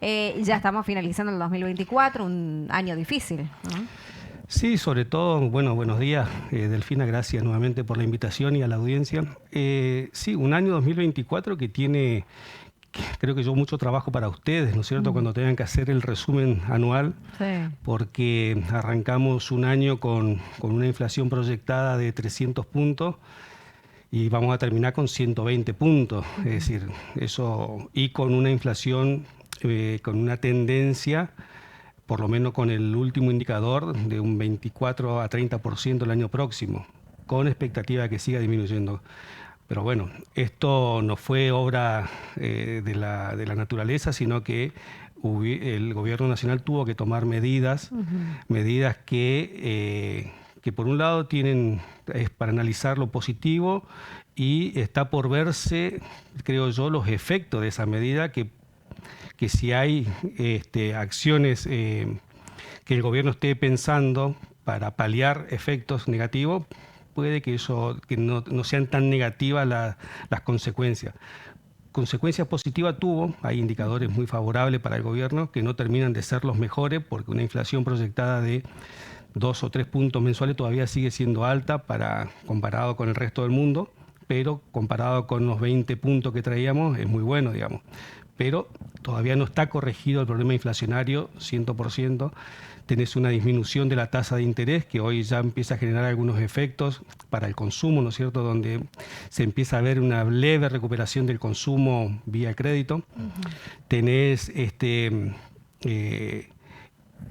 Ya estamos finalizando el 2024, un año difícil, ¿no? Sí, sobre todo, bueno, buenos días, Delfina, gracias nuevamente por la invitación y a la audiencia. Sí, un año 2024 que tiene, creo que yo, mucho trabajo para ustedes, ¿no es cierto?, Mm, cuando tengan que hacer el resumen anual, sí. porque arrancamos un año con una inflación proyectada de 300 puntos y vamos a terminar con 120 puntos, es Ujú. decir, eso, y con una inflación, con una tendencia por lo menos con el último indicador, de un 24 a 30% el año próximo, con expectativa de que siga disminuyendo. Pero bueno, esto no fue obra de la naturaleza, sino que el gobierno nacional tuvo que tomar medidas, Ujú. medidas que por un lado es para analizar lo positivo y está por verse, creo yo, los efectos de esa medida que si hay acciones que el gobierno esté pensando para paliar efectos negativos, puede que eso que no sean tan negativas las consecuencias. Consecuencias positivas tuvo, hay indicadores muy favorables para el gobierno que no terminan de ser los mejores porque una inflación proyectada de 2 o 3 puntos mensuales todavía sigue siendo alta comparado con el resto del mundo, pero comparado con los 20 puntos que traíamos es muy bueno, digamos. Pero todavía no está corregido el problema inflacionario 100%. Tenés una disminución de la tasa de interés que hoy ya empieza a generar algunos efectos para el consumo, ¿no es cierto?, donde se empieza a ver una leve recuperación del consumo vía crédito. Ujú. Tenés eh,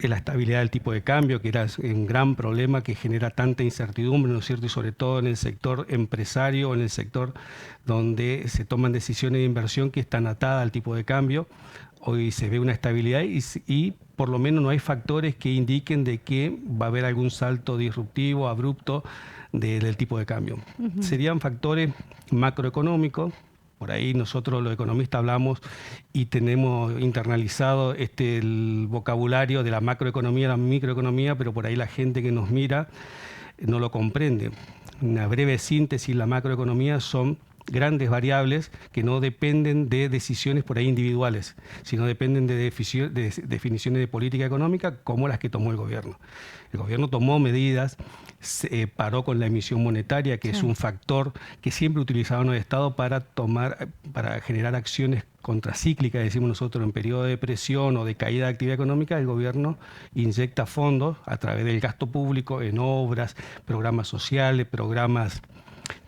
la estabilidad del tipo de cambio, que era un gran problema que genera tanta incertidumbre, ¿no es cierto? Y sobre todo en el sector empresario, en el sector donde se toman decisiones de inversión que están atadas al tipo de cambio. Hoy se ve una estabilidad y por lo menos no hay factores que indiquen de que va a haber algún salto disruptivo, abrupto del tipo de cambio. Ujú. Serían factores macroeconómicos. Por ahí nosotros los economistas hablamos y tenemos internalizado el vocabulario de la macroeconomía, la microeconomía, pero por ahí la gente que nos mira no lo comprende. Una breve síntesis: la macroeconomía son grandes variables que no dependen de decisiones por ahí individuales, sino dependen de definiciones de política económica como las que tomó el gobierno. El gobierno tomó medidas, paró con la emisión monetaria, que Sí. es un factor que siempre utilizaban los estados para generar acciones contracíclicas, decimos nosotros, en periodo de depresión o de caída de actividad económica. El gobierno inyecta fondos a través del gasto público en obras, programas sociales, programas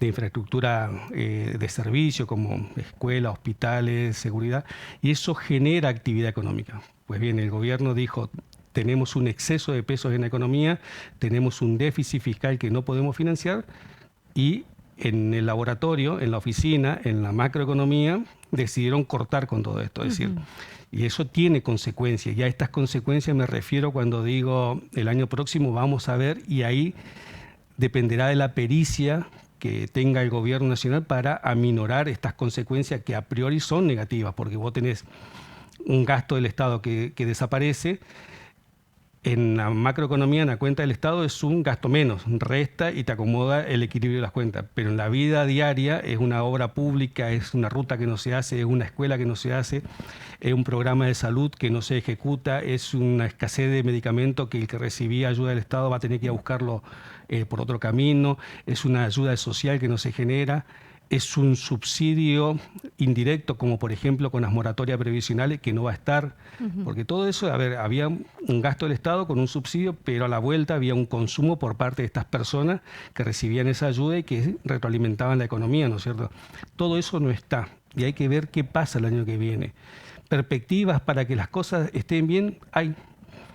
de infraestructura de servicio como escuelas, hospitales, seguridad, y eso genera actividad económica. Pues bien, el gobierno dijo: tenemos un exceso de pesos en la economía, tenemos un déficit fiscal que no podemos financiar, y en el laboratorio, en la oficina, en la macroeconomía, decidieron cortar con todo esto. Es decir, Ujú. y eso tiene consecuencias. Y a estas consecuencias me refiero cuando digo el año próximo vamos a ver, y ahí dependerá de la pericia que tenga el gobierno nacional para aminorar estas consecuencias que a priori son negativas, porque vos tenés un gasto del Estado que desaparece. En la macroeconomía, en la cuenta del Estado, es un gasto menos, resta y te acomoda el equilibrio de las cuentas. Pero en la vida diaria es una obra pública, es una ruta que no se hace, es una escuela que no se hace, es un programa de salud que no se ejecuta, es una escasez de medicamentos que el que recibía ayuda del Estado va a tener que ir a buscarlo por otro camino, es una ayuda social que no se genera. Es un subsidio indirecto, como por ejemplo con las moratorias previsionales, que no va a estar, Ujú. porque todo eso, a ver, había un gasto del Estado con un subsidio, pero a la vuelta había un consumo por parte de estas personas que recibían esa ayuda y que retroalimentaban la economía, ¿no es cierto? Todo eso no está y hay que ver qué pasa el año que viene. Perspectivas para que las cosas estén bien hay,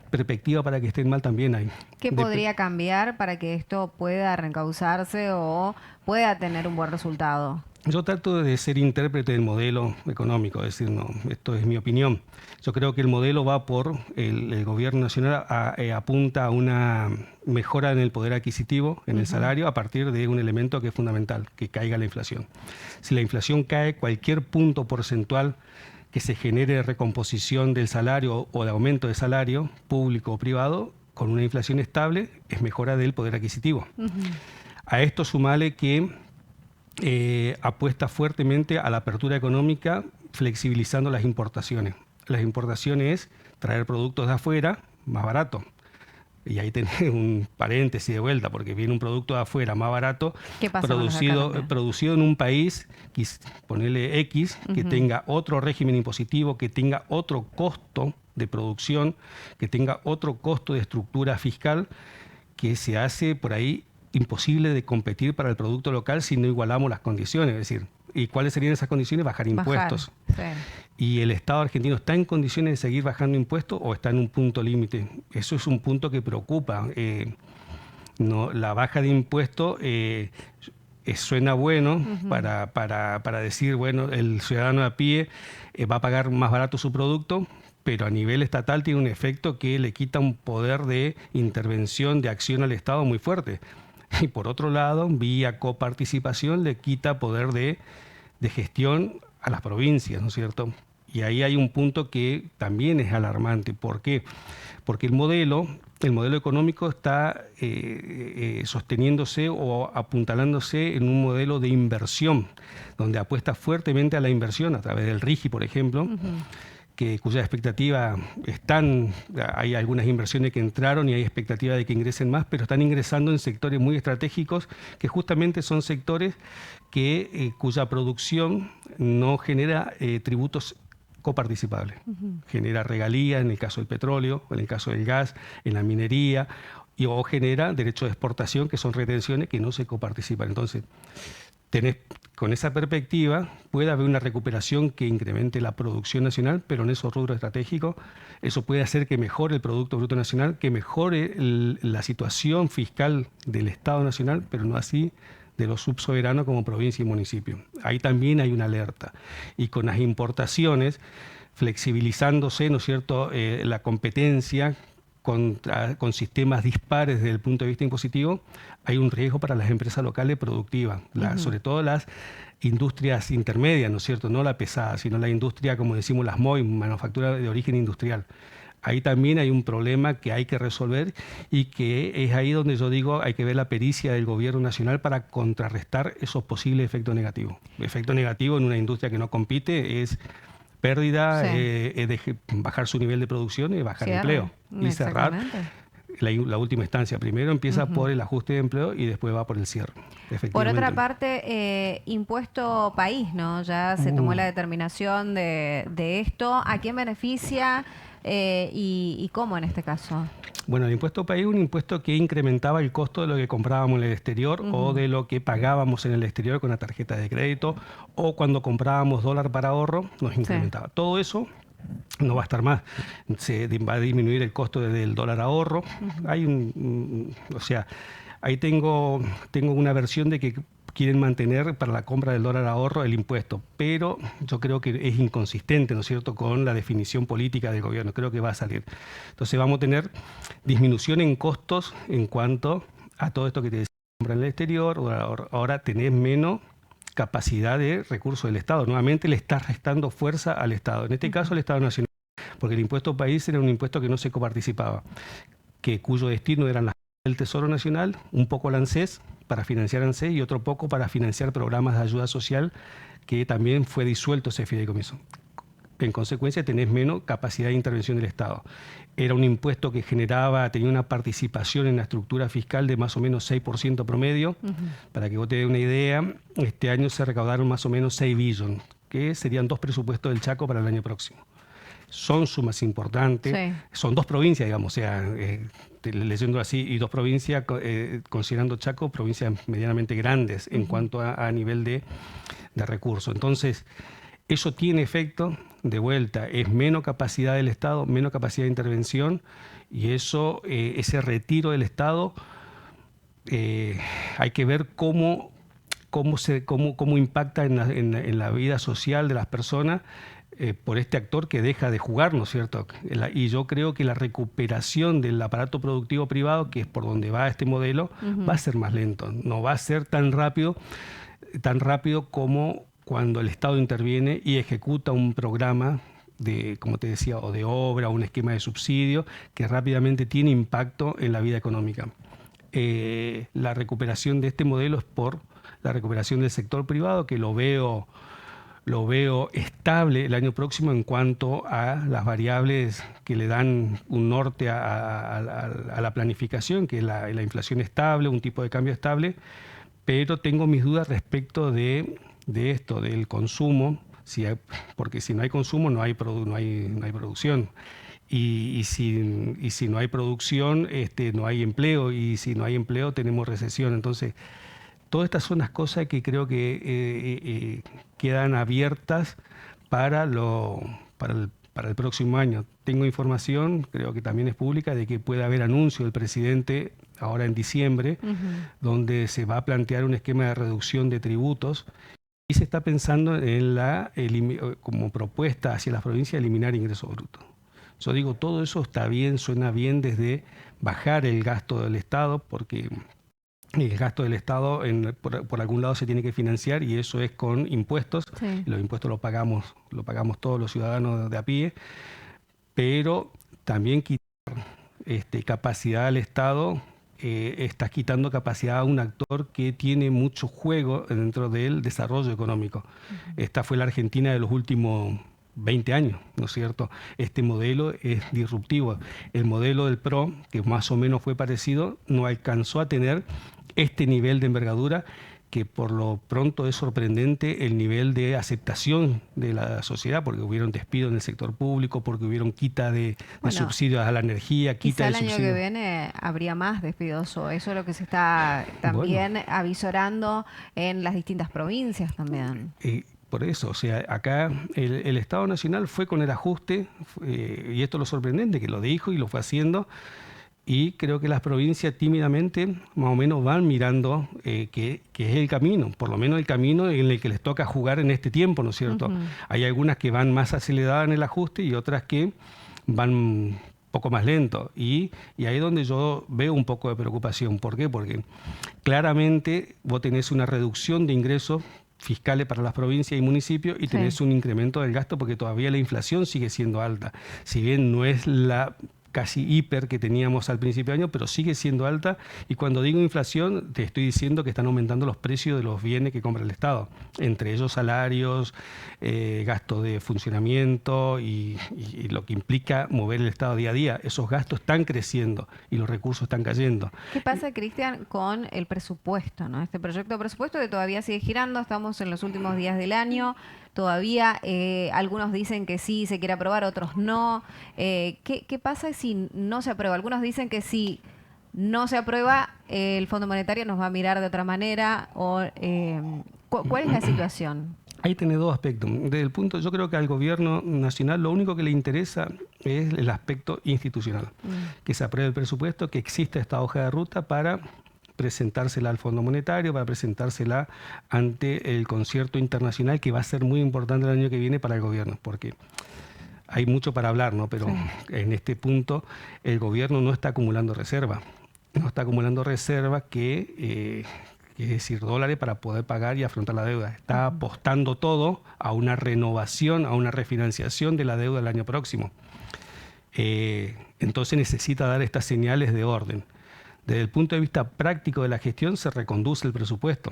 perspectivas para que estén mal también hay. ¿Qué Dep- podría cambiar para que esto pueda reencauzarse o pueda tener un buen resultado? Yo trato de ser intérprete del modelo económico, es decir, no, esto es mi opinión. Yo creo que el modelo va por el gobierno nacional apunta a una mejora en el poder adquisitivo, en el Ujú. salario, a partir de un elemento que es fundamental, que caiga la inflación. Si la inflación cae, cualquier punto porcentual que se genere de recomposición del salario o de aumento de salario, público o privado, con una inflación estable, es mejora del poder adquisitivo. Ujú. A esto sumale que apuesta fuertemente a la apertura económica, flexibilizando las importaciones. La importación es traer productos de afuera más barato. Y ahí tenés un paréntesis de vuelta, porque viene un producto de afuera más barato, ¿Qué pasa con los de acá también? producido en un país, ponerle X, que tenga otro régimen impositivo, que tenga otro costo de producción, que tenga otro costo de estructura fiscal, que se hace por ahí imposible de competir para el producto local si no igualamos las condiciones. Es decir, ¿y cuáles serían esas condiciones? Bajar impuestos. Sí. ¿Y el Estado argentino está en condiciones de seguir bajando impuestos o está en un punto límite? Eso es un punto que preocupa. No, la baja de impuestos suena bueno para decir, bueno, el ciudadano a pie va a pagar más barato su producto, pero a nivel estatal tiene un efecto que le quita un poder de intervención, de acción al Estado muy fuerte. Y por otro lado, vía coparticipación le quita poder de gestión a las provincias, ¿no es cierto? Y ahí hay un punto que también es alarmante. ¿Por qué? Porque el modelo económico está sosteniéndose o apuntalándose en un modelo de inversión, donde apuesta fuertemente a la inversión a través del RIGI, por ejemplo, cuya expectativa hay algunas inversiones que entraron y hay expectativa de que ingresen más, pero están ingresando en sectores muy estratégicos que justamente son sectores cuya producción no genera tributos coparticipables. Genera regalías en el caso del petróleo, en el caso del gas, en la minería, o genera derechos de exportación que son retenciones que no se coparticipan. Entonces, con esa perspectiva, puede haber una recuperación que incremente la producción nacional, pero en esos rubros estratégicos, eso puede hacer que mejore el Producto Bruto Nacional, que mejore la situación fiscal del Estado Nacional, pero no así de los subsoberanos como provincia y municipio. Ahí también hay una alerta. Y con las importaciones, flexibilizándose, ¿no es cierto?, la competencia con sistemas dispares desde el punto de vista impositivo, hay un riesgo para las empresas locales productivas, sobre todo las industrias intermedias, ¿no es cierto?, no la pesada, sino la industria, como decimos, las MOI, manufactura de origen industrial. Ahí también hay un problema que hay que resolver y que es ahí donde yo digo hay que ver la pericia del gobierno nacional para contrarrestar esos posibles efectos negativos. El efecto negativo en una industria que no compite es pérdida, bajar su nivel de producción y bajar empleo. Y cerrar la última instancia. Primero empieza por el ajuste de empleo y después va por el cierre. Por otra parte, impuesto país, ¿no? Ya se tomó la determinación de esto. ¿A quién beneficia y cómo en este caso? Bueno, el impuesto país es un impuesto que incrementaba el costo de lo que comprábamos en el exterior o de lo que pagábamos en el exterior con la tarjeta de crédito o cuando comprábamos dólar para ahorro, nos incrementaba. Todo eso no va a estar más. Va a disminuir el costo del dólar ahorro. Hay ahí tengo una versión de que quieren mantener para la compra del dólar ahorro el impuesto, pero yo creo que es inconsistente, ¿no es cierto?, con la definición política del gobierno. Creo que va a salir. Entonces vamos a tener disminución en costos en cuanto a todo esto que te decía, compra en el exterior, ahora tenés menos capacidad de recursos del Estado. Nuevamente le estás restando fuerza al Estado. En este caso, al Estado Nacional, porque el impuesto país era un impuesto que no se coparticipaba, cuyo destino eran el Tesoro Nacional, un poco la ANSES para financiar ANSES y otro poco para financiar programas de ayuda social, que también fue disuelto ese fideicomiso. En consecuencia, tenés menos capacidad de intervención del Estado. Era un impuesto que tenía una participación en la estructura fiscal de más o menos 6% promedio. Para que vos te dé una idea, este año se recaudaron más o menos 6 billones, que serían 2 presupuestos del Chaco para el año próximo. Son sumas importantes, son 2 provincias, digamos, leyendo así, y 2 provincias, considerando Chaco, provincias medianamente grandes en cuanto a nivel de recursos. Entonces, eso tiene efecto, de vuelta, es menos capacidad del Estado, menos capacidad de intervención, y eso, ese retiro del Estado, hay que ver cómo impacta en la vida social de las personas por este actor que deja de jugar, ¿no es cierto? Y yo creo que la recuperación del aparato productivo privado, que es por donde va este modelo, va a ser más lento, no va a ser tan rápido como cuando el Estado interviene y ejecuta un programa de, como te decía, o de obra, o un esquema de subsidio que rápidamente tiene impacto en la vida económica. La recuperación de este modelo es por la recuperación del sector privado, que lo veo lo veo estable el año próximo en cuanto a las variables que le dan un norte a la planificación, que es la inflación estable, un tipo de cambio estable, pero tengo mis dudas respecto de esto, del consumo, porque si no hay consumo no hay producción. Y si no hay producción, no hay empleo, y si no hay empleo tenemos recesión. Entonces, todas estas son las cosas que creo que quedan abiertas para el próximo año. Tengo información, creo que también es pública, de que puede haber anuncio del presidente ahora en diciembre, donde se va a plantear un esquema de reducción de tributos y se está pensando en como propuesta hacia las provincias, eliminar ingresos brutos. Yo digo, todo eso está bien, suena bien, desde bajar el gasto del Estado, porque el gasto del Estado por algún lado se tiene que financiar, y eso es con impuestos. Sí. Y los impuestos lo pagamos todos los ciudadanos de a pie, pero también quitar capacidad al Estado, estás quitando capacidad a un actor que tiene mucho juego dentro del desarrollo económico. Esta fue la Argentina de los últimos 20 años, ¿no es cierto? Este modelo es disruptivo. El modelo del PRO, que más o menos fue parecido, no alcanzó a tener este nivel de envergadura, que por lo pronto es sorprendente el nivel de aceptación de la sociedad, porque hubieron despidos en el sector público, porque hubieron quita de subsidios a la energía, quita de subsidios. Quizá el año que viene habría más despidos, o eso es lo que se está también avisorando en las distintas provincias también. Por eso, o sea, acá el Estado Nacional fue con el ajuste, y esto es lo sorprendente, que lo dijo y lo fue haciendo, y creo que las provincias tímidamente más o menos van mirando que es el camino, por lo menos el camino en el que les toca jugar en este tiempo, ¿no es cierto? Hay algunas que van más aceleradas en el ajuste y otras que van un poco más lento, y ahí es donde yo veo un poco de preocupación. ¿Por qué? Porque claramente vos tenés una reducción de ingresos fiscales para las provincias y municipios, y tenés un incremento del gasto, porque todavía la inflación sigue siendo alta. Si bien no es la casi hiper que teníamos al principio de año, pero sigue siendo alta, y cuando digo inflación te estoy diciendo que están aumentando los precios de los bienes que compra el Estado, entre ellos salarios, gastos de funcionamiento y lo que implica mover el Estado día a día. Esos gastos están creciendo y los recursos están cayendo. ¿Qué pasa, Cristian, con el presupuesto, ¿no? Este proyecto de presupuesto que todavía sigue girando, estamos en los últimos días del año, todavía algunos dicen que sí se quiere aprobar, otros no. ¿Qué pasa si no se aprueba? Algunos dicen que si no se aprueba, el Fondo Monetario nos va a mirar de otra manera. ¿Cuál es la situación? Ahí tiene dos aspectos. Desde el punto, yo creo que al gobierno nacional lo único que le interesa es el aspecto institucional. Que se apruebe el presupuesto, que exista esta hoja de ruta para presentársela al Fondo Monetario, para presentársela ante el concierto internacional, que va a ser muy importante el año que viene para el gobierno, porque hay mucho para hablar, ¿no? Pero en este punto el gobierno no está acumulando reservas. No está acumulando reservas es decir, dólares para poder pagar y afrontar la deuda. Está apostando todo a una renovación, a una refinanciación de la deuda del año próximo. Entonces necesita dar estas señales de orden. Desde el punto de vista práctico de la gestión, se reconduce el presupuesto.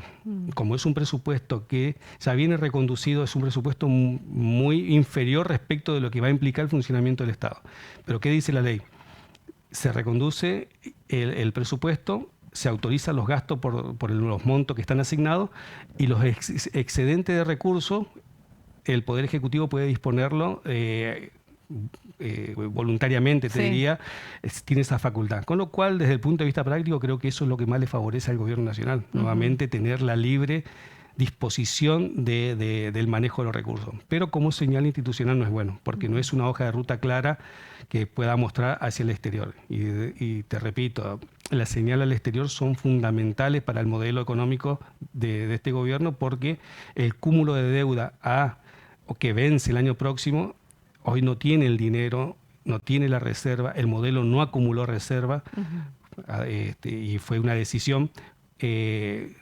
Como es un presupuesto que ya viene reconducido, es un presupuesto muy inferior respecto de lo que va a implicar el funcionamiento del Estado. Pero ¿qué dice la ley? Se reconduce el presupuesto, se autorizan los gastos por los montos que están asignados, y los excedentes de recursos, el Poder Ejecutivo puede disponerlo voluntariamente, te diría, tiene esa facultad. Con lo cual, desde el punto de vista práctico, creo que eso es lo que más le favorece al gobierno nacional. Nuevamente, tener la libre disposición del manejo de los recursos. Pero como señal institucional no es bueno, porque no es una hoja de ruta clara que pueda mostrar hacia el exterior. Y te repito, las señales al exterior son fundamentales para el modelo económico de este gobierno, porque el cúmulo de deuda que vence el año próximo, hoy no tiene el dinero, no tiene la reserva, el modelo no acumuló reserva, y fue una decisión,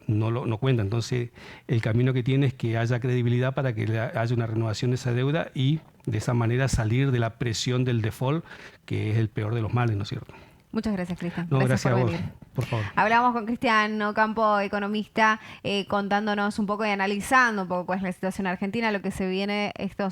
no cuenta. Entonces, el camino que tiene es que haya credibilidad para que haya una renovación de esa deuda, y de esa manera salir de la presión del default, que es el peor de los males, ¿no es cierto? Muchas gracias, Cristian. No, gracias a vos. por favor. Hablamos con Cristian Ocampo, economista, contándonos un poco y analizando un poco cuál es la situación argentina, lo que se viene estos